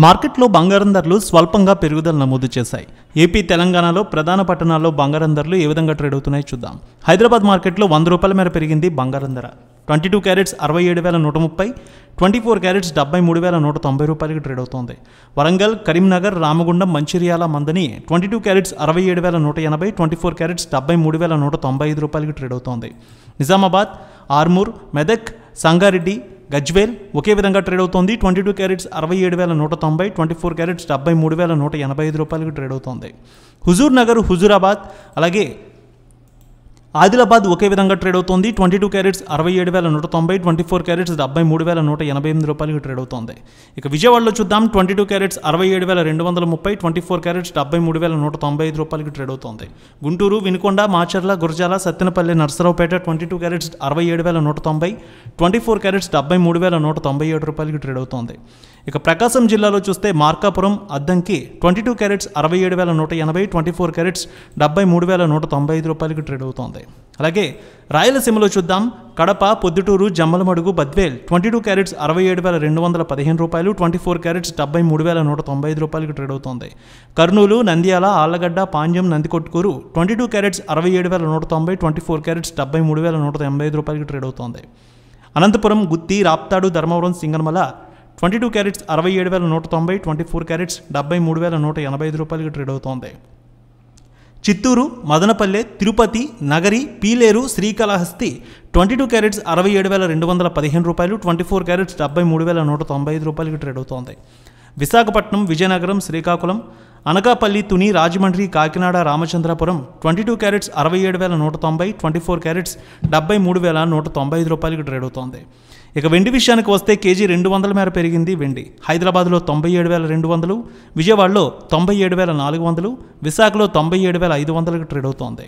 మార్కెట్లో బంగారం ధరలు స్వల్పంగా పెరుగుదల నమోదు చేశాయి. ఏపీ, తెలంగాణలో ప్రధాన పట్టణాల్లో బంగారం ధరలు ఏ విధంగా ట్రేడ్ అవుతున్నాయో చూద్దాం. హైదరాబాద్ మార్కెట్లో 100 రూపాయల మేర పెరిగింది బంగారం ధర. 22 క్యారెట్స్ 67,130, 24 క్యారెట్స్ 73,190 రూపాయలకి ట్రేడ్ అవుతోంది. వరంగల్, కరీంనగర్, రామగుండం, మంచిర్యాల, మందని 22 క్యారెట్స్ 67,180, 24 క్యారెట్స్ 73,195 రూపాయలకి ట్రేడ్ అవుతోంది. నిజామాబాద్, ఆర్మూర్, మెదక్, సంగారెడ్డి, గజ్వేల్ ఒకే విధంగా ట్రేడ్ అవుతోంది. 22 క్యారెట్స్ 67,190, 24 క్యారెట్స్ 73,185 రూపాయలకి ట్రేడ్ అవుతోంది. హుజూర్ నగర్, హుజూరాబాద్, అలాగే ఆదిలాబాద్ ఒకే విధంగా ట్రేడ్ అవుతోంది. 22 క్యారెట్స్ 67,190, 24 క్యారెట్స్ 73,188 రూపాయలకి ట్రేడ్ అవుతోంది. ఇక విజయవాడలో చూద్దాం. 22 క్యారెట్స్ 67,230, 24 క్యారెట్స్ 73,195 రూపాయలకి ట్రేడ్ అవుతోంది. గుంటూరు, వినుకొండ, మాచర్ల, గురజాల, సత్తెనపల్లి, నర్సరావుపేట 22 క్యారెట్స్ 67,190, 24 క్యారెట్స్ 73,197 రూపాయలకి ట్రేడ్ అవుతోంది. ఇక ప్రకాశం జిల్లాలో చూస్తే మార్కాపురం, అద్దంకి 22 క్యారెట్స్ 67,180, 24 క్యారెట్స్ 73,195 రూపాయలకి ట్రేడ్ అవుతోంది. అలాగే రాయలసీమలో చూద్దాం. కడప, పొద్దుటూరు, జమ్మలమడుగు, బద్వేల్ 22 క్యారెట్స్ 67,215 రూపాయలు, 24 క్యారెట్స్ 73,195 రూపాయలకి ట్రేడ్ అవుతోంది. కర్నూలు, నంద్యాల, ఆళ్లగడ్డ, పాండ్యం, నందికొట్కూరు 22 క్యారెట్స్ 67,190, 24 క్యారెట్స్ 73,185 రూపాయలకి ట్రేడ్ అవుతోంది. అనంతపురం, గుత్తి, రాప్తాడు, ధర్మవరం, సింగనమల 22 క్యారెట్స్ 67,190, 24 క్యారెట్స్ 73,185 రూపాయలకి ట్రేడ్ అవుతోంది. చిత్తూరు, మదనపల్లె, తిరుపతి, నగరి, పీలేరు, శ్రీకాళహస్తి 22 క్యారెట్స్ 67,215 రూపాయలు, 24 క్యారెట్స్ 73,195 రూపాయలకి ట్రేడ్ అవుతోంది. విశాఖపట్నం, విజయనగరం, శ్రీకాకుళం, అనకాపల్లి, తుని, రాజమండ్రి, కాకినాడ, రామచంద్రపురం 22 క్యారెట్స్ 67,190, 24 క్యారెట్స్ 73,195 రూపాయలకి ట్రేడ్ అవుతోంది. ఇక వెండి విషయానికి వస్తే కేజీ 200 మేర పెరిగింది వెండి. హైదరాబాద్లో 97,200, విజయవాడలో 97,400, విశాఖలో 97,500కి ట్రేడ్ అవుతోంది.